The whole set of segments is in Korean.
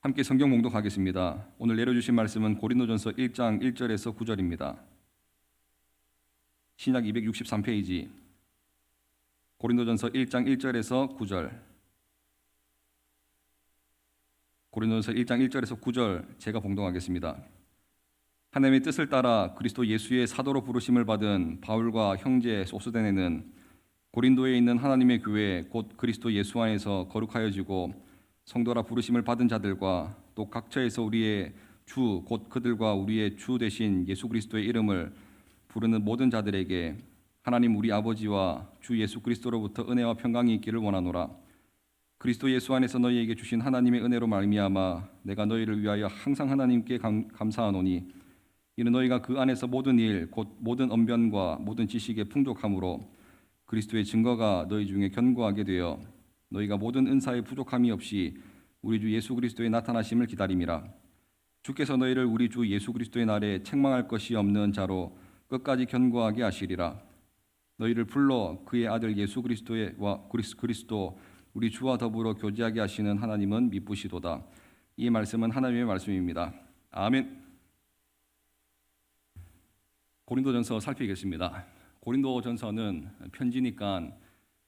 함께 성경 봉독하겠습니다. 오늘 내려주신 말씀은 고린도전서 1장 1절에서 9절입니다. 신약 263페이지 고린도전서 1장 1절에서 9절. 고린도전서 1장 1절에서 9절 제가 봉독하겠습니다. 하나님의 뜻을 따라 그리스도 예수의 사도로 부르심을 받은 바울과 형제 소스데네는 고린도에 있는 하나님의 교회 곧 그리스도 예수 안에서 거룩하여지고 성도라 부르심을 받은 자들과 또 각처에서 우리의 주 곧 그들과 우리의 주 되신 예수 그리스도의 이름을 부르는 모든 자들에게 하나님 우리 아버지와 주 예수 그리스도로부터 은혜와 평강이 있기를 원하노라. 그리스도 예수 안에서 너희에게 주신 하나님의 은혜로 말미암아 내가 너희를 위하여 항상 하나님께 감사하노니 이는 너희가 그 안에서 모든 일 곧 모든 언변과 모든 지식에 풍족함으로 그리스도의 증거가 너희 중에 견고하게 되어 너희가 모든 은사에 부족함이 없이 우리 주 예수 그리스도의 나타나심을 기다림이라. 주께서 너희를 우리 주 예수 그리스도의 날에 책망할 것이 없는 자로 끝까지 견고하게 하시리라. 너희를 불러 그의 아들 예수 그리스도와 그리스도 우리 주와 더불어 교제하게 하시는 하나님은 미쁘시도다. 이 말씀은 하나님의 말씀입니다. 아멘. 고린도전서 살피겠습니다. 고린도전서는 편지니까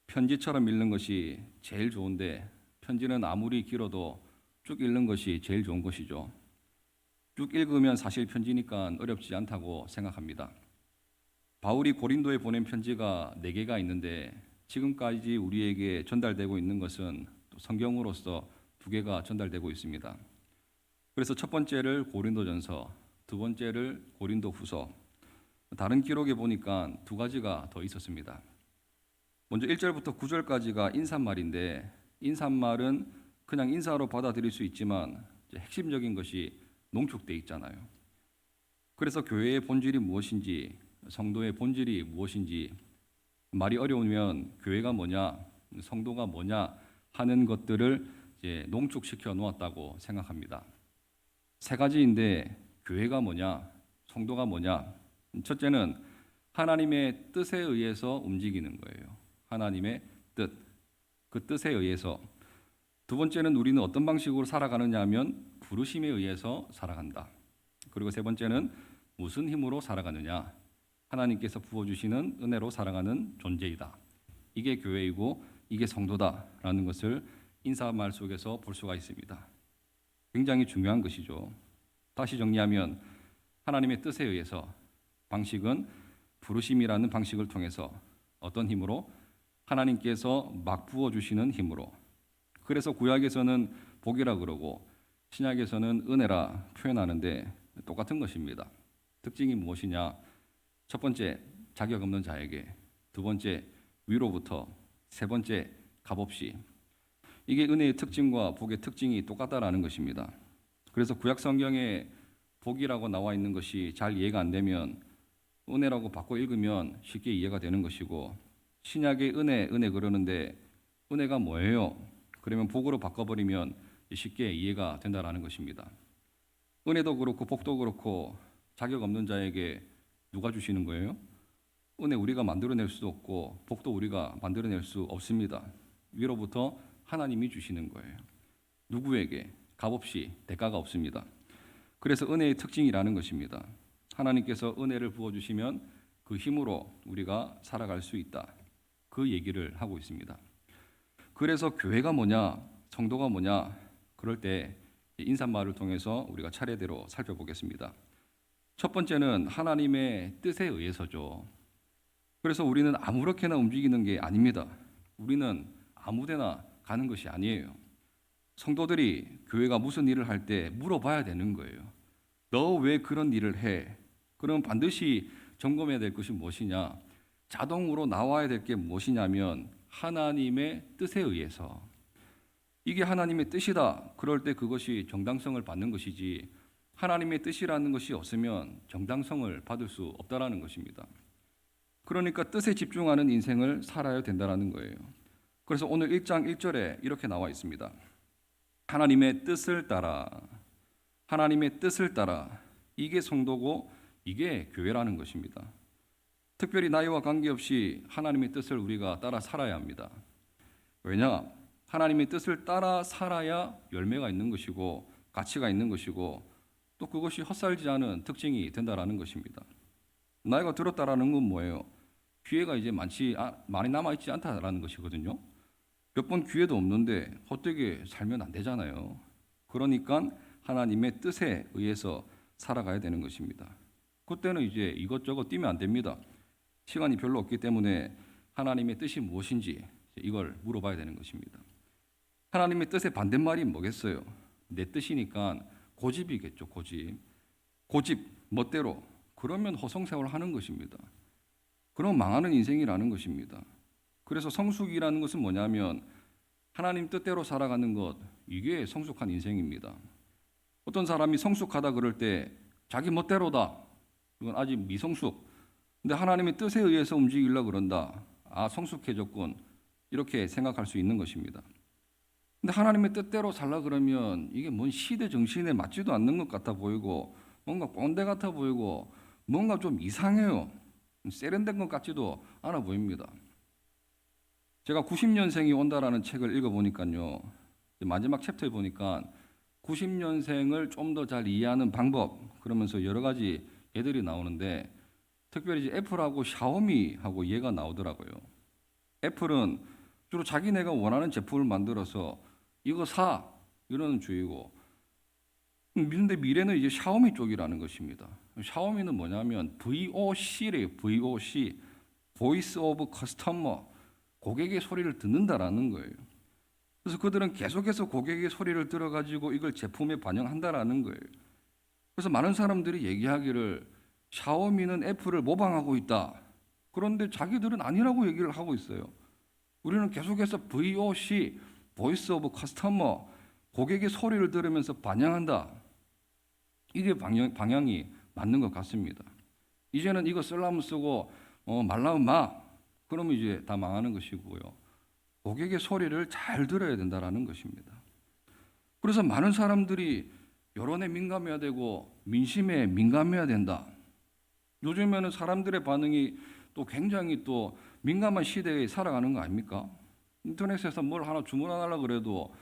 편지처럼 읽는 것이 제일 좋은데 편지는 아무리 길어도 쭉 읽는 것이 제일 좋은 것이죠. 쭉 읽으면 사실 편지니까 어렵지 않다고 생각합니다. 바울이 고린도에 보낸 편지가 4개가 있는데 지금까지 우리에게 전달되고 있는 것은 성경으로서 2개가 전달되고 있습니다. 그래서 첫 번째를 고린도전서, 두 번째를 고린도후서. 다른 기록에 보니까 2가지가 더 있었습니다. 먼저 1절부터 9절까지가 인사말인데 인사말은 그냥 인사로 받아들일 수 있지만 핵심적인 것이 농축되어 있잖아요. 그래서 교회의 본질이 무엇인지, 성도의 본질이 무엇인지, 말이 어려우면 교회가 뭐냐, 성도가 뭐냐 하는 것들을 이제 농축시켜 놓았다고 생각합니다. 3가지인데 교회가 뭐냐, 성도가 뭐냐. 첫째는 하나님의 뜻에 의해서 움직이는 거예요. 하나님의 뜻, 그 뜻에 의해서. 두 번째는 우리는 어떤 방식으로 살아가느냐 하면 부르심에 의해서 살아간다. 그리고 세 번째는 무슨 힘으로 살아가느냐, 하나님께서 부어주시는 은혜로 살아가는 존재이다. 이게 교회이고 이게 성도다라는 것을 인사말 속에서 볼 수가 있습니다. 굉장히 중요한 것이죠. 다시 정리하면 하나님의 뜻에 의해서, 방식은 부르심이라는 방식을 통해서 어떤 힘으로? 하나님께서 막 부어주시는 힘으로. 그래서 구약에서는 복이라 그러고 신약에서는 은혜라 표현하는데 똑같은 것입니다. 특징이 무엇이냐? 첫 번째, 자격 없는 자에게. 두 번째, 위로부터. 세 번째, 값없이. 이게 은혜의 특징과 복의 특징이 똑같다라는 것입니다. 그래서 구약 성경에 복이라고 나와 있는 것이 잘 이해가 안 되면 은혜라고 바꿔 읽으면 쉽게 이해가 되는 것이고, 신약의 은혜 그러는데 은혜가 뭐예요? 그러면 복으로 바꿔버리면 쉽게 이해가 된다라는 것입니다. 은혜도 그렇고 복도 그렇고 자격 없는 자에게 누가 주시는 거예요? 은혜 우리가 만들어낼 수도 없고 복도 우리가 만들어낼 수 없습니다. 위로부터 하나님이 주시는 거예요. 누구에게? 값없이, 대가가 없습니다. 그래서 은혜의 특징이라는 것입니다. 하나님께서 은혜를 부어주시면 그 힘으로 우리가 살아갈 수 있다. 그 얘기를 하고 있습니다. 그래서 교회가 뭐냐, 성도가 뭐냐, 그럴 때 인사말을 통해서 우리가 차례대로 살펴보겠습니다. 첫 번째는 하나님의 뜻에 의해서죠. 그래서 우리는 아무렇게나 움직이는 게 아닙니다. 우리는 아무데나 가는 것이 아니에요. 성도들이 교회가 무슨 일을 할 때 물어봐야 되는 거예요. 너 왜 그런 일을 해? 그럼 반드시 점검해야 될 것이 무엇이냐? 자동으로 나와야 될 게 무엇이냐면 하나님의 뜻에 의해서. 이게 하나님의 뜻이다. 그럴 때 그것이 정당성을 받는 것이지, 하나님의 뜻이라는 것이 없으면 정당성을 받을 수 없다라는 것입니다. 그러니까 뜻에 집중하는 인생을 살아야 된다라는 거예요. 그래서 오늘 1장 1절에 이렇게 나와 있습니다. 하나님의 뜻을 따라, 하나님의 뜻을 따라. 이게 성도고 이게 교회라는 것입니다. 특별히 나이와 관계없이 하나님의 뜻을 우리가 따라 살아야 합니다. 왜냐? 하나님의 뜻을 따라 살아야 열매가 있는 것이고 가치가 있는 것이고 또 그것이 헛살지 않은 특징이 된다라는 것입니다. 나이가 들었다라는 건 뭐예요? 기회가 이제 많이 남아 있지 않다라는 것이거든요. 몇 번 기회도 없는데 헛되게 살면 안 되잖아요. 그러니까 하나님의 뜻에 의해서 살아가야 되는 것입니다. 그때는 이제 이것저것 뛰면 안 됩니다. 시간이 별로 없기 때문에 하나님의 뜻이 무엇인지 이걸 물어봐야 되는 것입니다. 하나님의 뜻의 반대말이 뭐겠어요? 내 뜻이니까 고집이겠죠. 고집 멋대로. 그러면 허송세월 하는 것입니다. 그럼 망하는 인생이라는 것입니다. 그래서 성숙이라는 것은 뭐냐면 하나님 뜻대로 살아가는 것, 이게 성숙한 인생입니다. 어떤 사람이 성숙하다 그럴 때 자기 멋대로다. 이건 아직 미성숙. 근데 하나님의 뜻에 의해서 움직이려고 그런다. 아, 성숙해졌군. 이렇게 생각할 수 있는 것입니다. 근데 하나님의 뜻대로 살라 그러면 이게 뭔 시대 정신에 맞지도 않는 것 같아 보이고 뭔가 꼰대 같아 보이고 뭔가 좀 이상해요. 세련된 것 같지도 않아 보입니다. 제가 90년생이 온다라는 책을 읽어보니까요. 마지막 챕터에 보니까 90년생을 좀 더 잘 이해하는 방법 그러면서 여러 가지 예들이 나오는데 특별히 이제 애플하고 샤오미하고 얘가 나오더라고요. 애플은 주로 자기네가 원하는 제품을 만들어서 이거 사 이러는 주의고 근데 미래는 이제 샤오미 쪽이라는 것입니다. 샤오미는 뭐냐면 VOC래요. VOC, Voice of Customer, 고객의 소리를 듣는다라는 거예요. 그래서 그들은 계속해서 고객의 소리를 들어가지고 이걸 제품에 반영한다라는 거예요. 그래서 많은 사람들이 얘기하기를 샤오미는 애플을 모방하고 있다. 그런데 자기들은 아니라고 얘기를 하고 있어요. 우리는 계속해서 VOC, Voice of Customer, 고객의 소리를 들으면서 반영한다. 이게 방향이 맞는 것 같습니다. 이제는 이거 쓰려면 쓰고 말라면 마. 그러면 이제 다 망하는 것이고요. 고객의 소리를 잘 들어야 된다라는 것입니다. 그래서 많은 사람들이 여론에 민감해야 되고 민심에 민감해야 된다. 요즘에는 사람들의 반응이 또 굉장히 또 민감한 시대에 살아가는 거 아닙니까? 인터넷에서 뭘 하나 주문하려고 그래도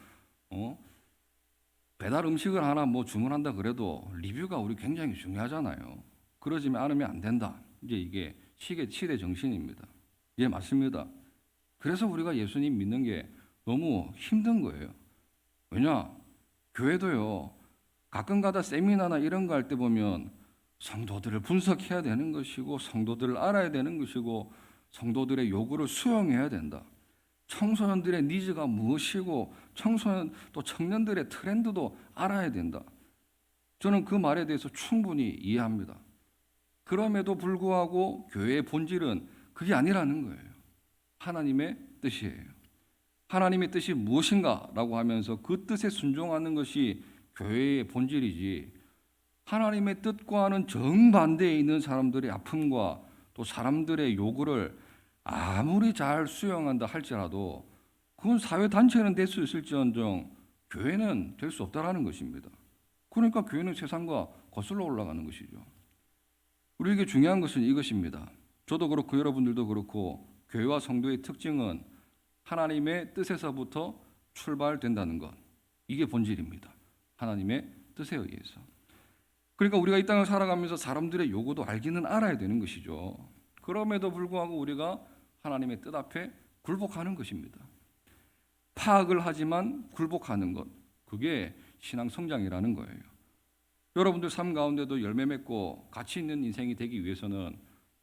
배달 음식을 하나 뭐 주문한다 그래도 리뷰가 우리 굉장히 중요하잖아요. 그러지 않으면 안 된다. 이제 이게 시대 정신입니다. 예, 맞습니다. 그래서 우리가 예수님 믿는 게 너무 힘든 거예요. 왜냐? 교회도요. 가끔가다 세미나나 이런 거 할 때 보면 성도들을 분석해야 되는 것이고 성도들을 알아야 되는 것이고 성도들의 요구를 수용해야 된다. 청소년들의 니즈가 무엇이고 청소년 또 청년들의 트렌드도 알아야 된다. 저는 그 말에 대해서 충분히 이해합니다. 그럼에도 불구하고 교회의 본질은 그게 아니라는 거예요. 하나님의 뜻이에요. 하나님의 뜻이 무엇인가라고 하면서 그 뜻에 순종하는 것이 교회의 본질이지 하나님의 뜻과는 정반대에 있는 사람들의 아픔과 또 사람들의 요구를 아무리 잘 수용한다 할지라도 그건 사회단체는 될 수 있을지언정 교회는 될 수 없다라는 것입니다. 그러니까 교회는 세상과 거슬러 올라가는 것이죠. 우리에게 중요한 것은 이것입니다. 저도 그렇고 여러분들도 그렇고 교회와 성도의 특징은 하나님의 뜻에서부터 출발된다는 것. 이게 본질입니다. 하나님의 뜻에 의해서. 그러니까 우리가 이 땅을 살아가면서 사람들의 요구도 알기는 알아야 되는 것이죠. 그럼에도 불구하고 우리가 하나님의 뜻 앞에 굴복하는 것입니다. 파악을 하지만 굴복하는 것. 그게 신앙 성장이라는 거예요. 여러분들 삶 가운데도 열매 맺고 가치 있는 인생이 되기 위해서는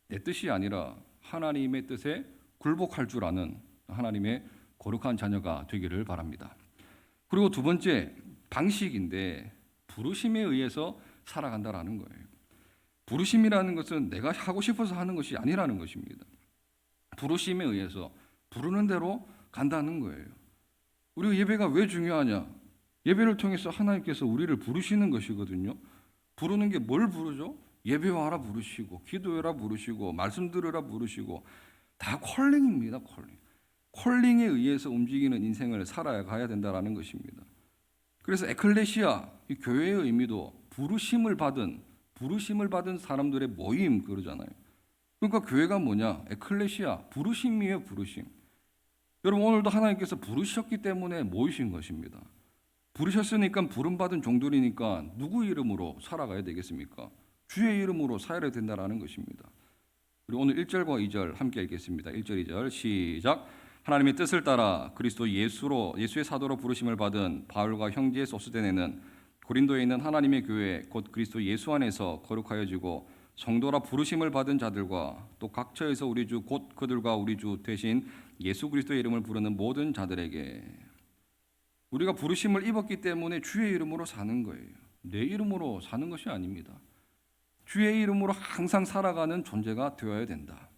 내 뜻이 아니라 하나님의 뜻에 굴복할 줄 아는 하나님의 거룩한 자녀가 되기를 바랍니다. 그리고 두 번째 방식인데 부르심에 의해서 살아간다라는 거예요. 부르심이라는 것은 내가 하고 싶어서 하는 것이 아니라는 것입니다. 부르심에 의해서 부르는 대로 간다는 거예요. 우리 예배가 왜 중요하냐? 예배를 통해서 하나님께서 우리를 부르시는 것이거든요. 부르는 게 뭘 부르죠? 예배와라 부르시고 기도해라 부르시고 말씀 들으라 부르시고 다 콜링입니다. 콜링에 의해서 움직이는 인생을 살아가야 된다는 것입니다. 그래서 에클레시아, 이 교회의 의미도 부르심을 받은 사람들의 모임 그러잖아요. 그러니까 교회가 뭐냐? 에클레시아, 부르심이에요, 부르심. 여러분 오늘도 하나님께서 부르셨기 때문에 모이신 것입니다. 부르셨으니까 부름받은 종들이니까 누구 이름으로 살아가야 되겠습니까? 주의 이름으로 살아야 된다라는 것입니다. 그리고 오늘 1절과 2절 함께 읽겠습니다. 1절, 2절 시작. 하나님의 뜻을 따라 그리스도 예수의 사도로 부르심을 받은 바울과 형제 소스데네는 고린도에 있는 하나님의 교회 곧 그리스도 예수 안에서 거룩하여지고 성도라 부르심을 받은 자들과 또 각처에서 우리 주 곧 그들과 우리 주 대신 예수 그리스도의 이름을 부르는 모든 자들에게 우리가 부르심을 입었기 때문에 주의 이름으로 사는 거예요. 내 이름으로 사는 것이 아닙니다. 주의 이름으로 항상 살아가는 존재가 되어야 된다.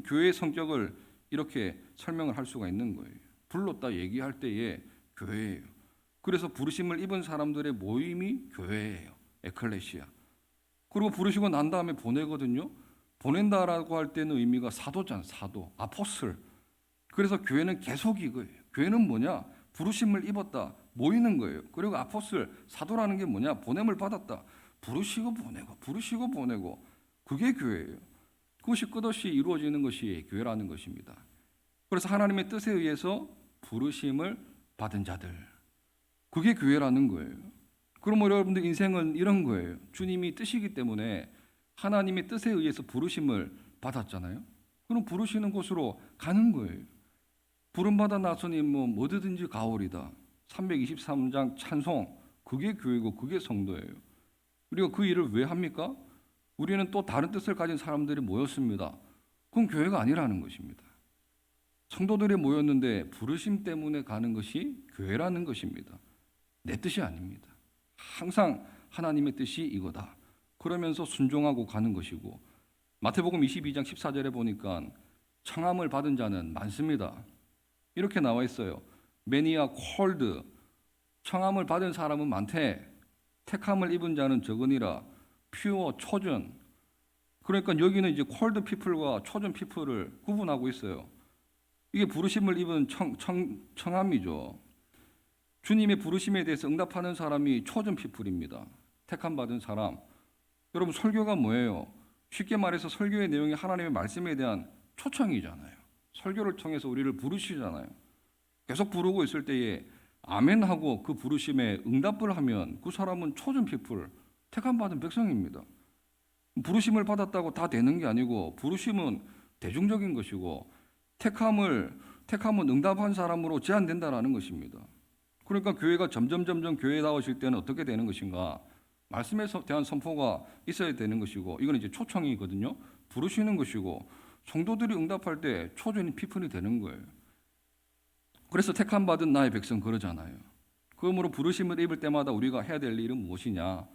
교회의 성격을 이렇게 설명을 할 수가 있는 거예요. 불렀다 얘기할 때에 교회예요. 그래서 부르심을 입은 사람들의 모임이 교회예요. 에클레시아. 그리고 부르시고 난 다음에 보내거든요. 보낸다라고 할 때는 의미가 사도잖아. 사도, 아포슬. 그래서 교회는 계속 이거예요. 교회는 뭐냐? 부르심을 입었다. 모이는 거예요. 그리고 아포슬, 사도라는 게 뭐냐? 보냄을 받았다. 부르시고 보내고, 부르시고 보내고. 그게 교회예요. 그것이 끝없이 이루어지는 것이 교회라는 것입니다. 그래서 하나님의 뜻에 의해서 부르심을 받은 자들. 그게 교회라는 거예요. 그럼 여러분들 인생은 이런 거예요. 주님이 뜻이기 때문에 하나님의 뜻에 의해서 부르심을 받았잖아요. 그럼 부르시는 곳으로 가는 거예요. 부름받아 나서니 뭐든지 가오리다. 323장 찬송. 그게 교회고 그게 성도예요. 그리고 그 일을 왜 합니까? 우리는 또 다른 뜻을 가진 사람들이 모였습니다. 그건 교회가 아니라는 것입니다. 성도들이 모였는데 부르심 때문에 가는 것이 교회라는 것입니다. 내 뜻이 아닙니다. 항상 하나님의 뜻이 이거다. 그러면서 순종하고 가는 것이고 마태복음 22장 14절에 보니까 청함을 받은 자는 많습니다. 이렇게 나와 있어요. Many are called. 청함을 받은 사람은 많대. 택함을 입은 자는 적으니라. pure, chosen. 그러니까 여기는 이제 called people과 chosen people을 구분하고 있어요. 이게 부르심을 입은 청함이죠. 주님의 부르심에 대해서 응답하는 사람이 chosen people입니다. 택함 받은 사람. 여러분 설교가 뭐예요? 쉽게 말해서 설교의 내용이 하나님의 말씀에 대한 초청이잖아요. 설교를 통해서 우리를 부르시잖아요. 계속 부르고 있을 때에 아멘 하고 그 부르심에 응답을 하면 그 사람은 chosen people, 택함 받은 백성입니다. 부르심을 받았다고 다 되는 게 아니고 부르심은 대중적인 것이고 택함은 응답한 사람으로 제한된다라는 것입니다. 그러니까 교회가 점점 교회다워질 때는 어떻게 되는 것인가? 말씀에 대한 선포가 있어야 되는 것이고 이건 이제 초청이거든요. 부르시는 것이고 성도들이 응답할 때 초전이 피플이 되는 거예요. 그래서 택함 받은 나의 백성 그러잖아요. 그러므로 부르심을 입을 때마다 우리가 해야 될 일은 무엇이냐?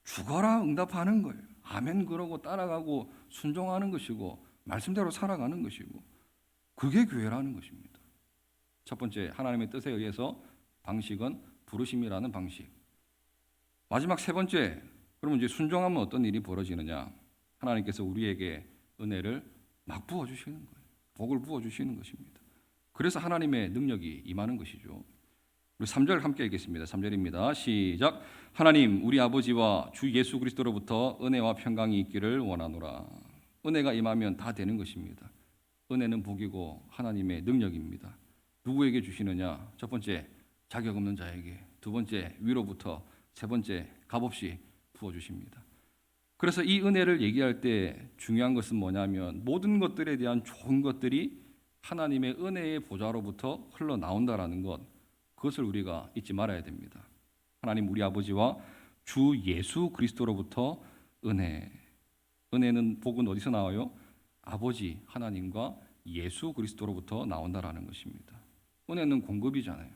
죽어라 응답하는 거예요. 아멘 그러고 따라가고 순종하는 것이고 말씀대로 살아가는 것이고 그게 교회라는 것입니다. 첫 번째 하나님의 뜻에 의해서 방식은 부르심이라는 방식. 마지막 세 번째, 그러면 이제 순종하면 어떤 일이 벌어지느냐? 하나님께서 우리에게 은혜를 막 부어주시는 거예요. 복을 부어주시는 것입니다. 그래서 하나님의 능력이 임하는 것이죠. 우리 3절 함께 읽겠습니다. 3절입니다. 시작. 하나님 우리 아버지와 주 예수 그리스도로부터 은혜와 평강이 있기를 원하노라. 은혜가 임하면 다 되는 것입니다. 은혜는 복이고 하나님의 능력입니다. 누구에게 주시느냐? 첫 번째 자격 없는 자에게, 두 번째 위로부터, 세 번째 값없이 부어주십니다. 그래서 이 은혜를 얘기할 때 중요한 것은 뭐냐면 모든 것들에 대한 좋은 것들이 하나님의 은혜의 보좌로부터 흘러나온다라는 것, 그것을 우리가 잊지 말아야 됩니다. 하나님 우리 아버지와 주 예수 그리스도로부터 은혜는 복은 어디서 나와요? 아버지 하나님과 예수 그리스도로부터 나온다라는 것입니다. 은혜는 공급이잖아요.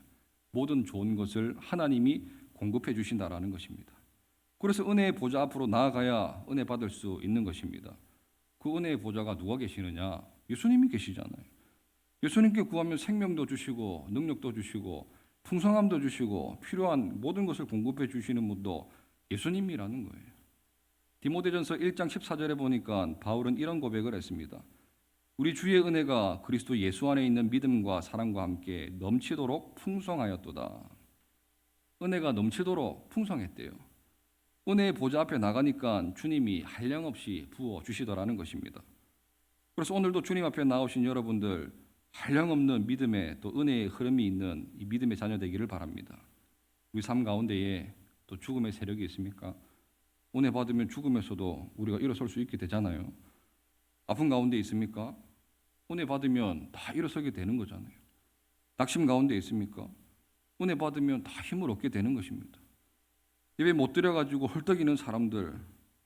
모든 좋은 것을 하나님이 공급해 주신다라는 것입니다. 그래서 은혜의 보좌 앞으로 나아가야 은혜 받을 수 있는 것입니다. 그 은혜의 보좌가 누가 계시느냐? 예수님이 계시잖아요. 예수님께 구하면 생명도 주시고 능력도 주시고 풍성함도 주시고 필요한 모든 것을 공급해 주시는 분도 예수님이라는 거예요. 디모데전서 1장 14절에 보니까 바울은 이런 고백을 했습니다. 우리 주의 은혜가 그리스도 예수 안에 있는 믿음과 사랑과 함께 넘치도록 풍성하였도다. 은혜가 넘치도록 풍성했대요. 은혜의 보좌 앞에 나가니까 주님이 한량없이 부어주시더라는 것입니다. 그래서 오늘도 주님 앞에 나오신 여러분들 한량없는 믿음의 또 은혜의 흐름이 있는 이 믿음의 자녀 되기를 바랍니다. 우리 삶 가운데에 또 죽음의 세력이 있습니까? 은혜 받으면 죽음에서도 우리가 일어설 수 있게 되잖아요. 아픈 가운데 있습니까? 은혜 받으면 다 일어서게 되는 거잖아요. 낙심 가운데 있습니까? 은혜 받으면 다 힘을 얻게 되는 것입니다. 예배 못 드려가지고 헐떡이는 사람들,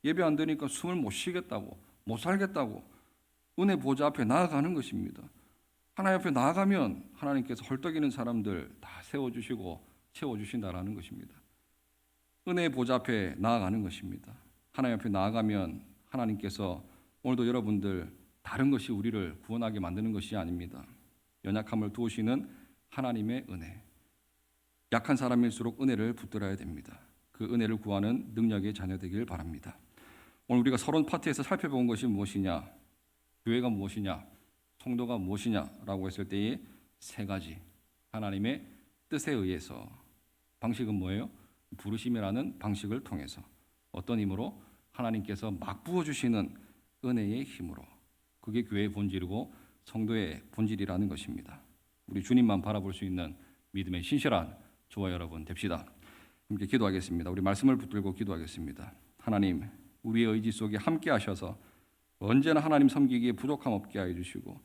예배 안 드니까 숨을 못 쉬겠다고, 못 살겠다고 은혜 보좌 앞에 나아가는 것입니다. 하나님 앞에 나아가면 하나님께서 헐떡이는 사람들 다 세워주시고 채워주신다라는 것입니다. 은혜의 보좌 앞에 나아가는 것입니다. 하나님 앞에 나아가면 하나님께서 오늘도 여러분들 다른 것이 우리를 구원하게 만드는 것이 아닙니다. 연약함을 도우시는 하나님의 은혜. 약한 사람일수록 은혜를 붙들어야 됩니다. 그 은혜를 구하는 능력의 자녀 되길 바랍니다. 오늘 우리가 서론 파트에서 살펴본 것이 무엇이냐, 교회가 무엇이냐, 성도가 무엇이냐라고 했을 때의 세 가지 하나님의 뜻에 의해서. 방식은 뭐예요? 부르심이라는 방식을 통해서 어떤 힘으로? 하나님께서 막 부어주시는 은혜의 힘으로. 그게 교회의 본질이고 성도의 본질이라는 것입니다. 우리 주님만 바라볼 수 있는 믿음의 신실한 저와 여러분 됩시다. 함께 기도하겠습니다. 우리 말씀을 붙들고 기도하겠습니다. 하나님, 우리의 의지 속에 함께 하셔서 언제나 하나님 섬기기에 부족함 없게 하여 주시고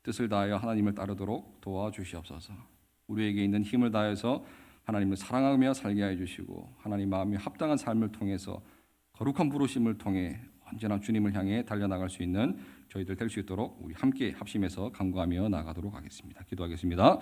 뜻을 다하여 하나님을 따르도록 도와주시옵소서. 우리에게 있는 힘을 다해서 하나님을 사랑하며 살게 하여 주시고 하나님 마음이 합당한 삶을 통해서 거룩한 부르심을 통해 언제나 주님을 향해 달려나갈 수 있는 저희들 될 수 있도록 우리 함께 합심해서 간구하며 나아가도록 하겠습니다. 기도하겠습니다.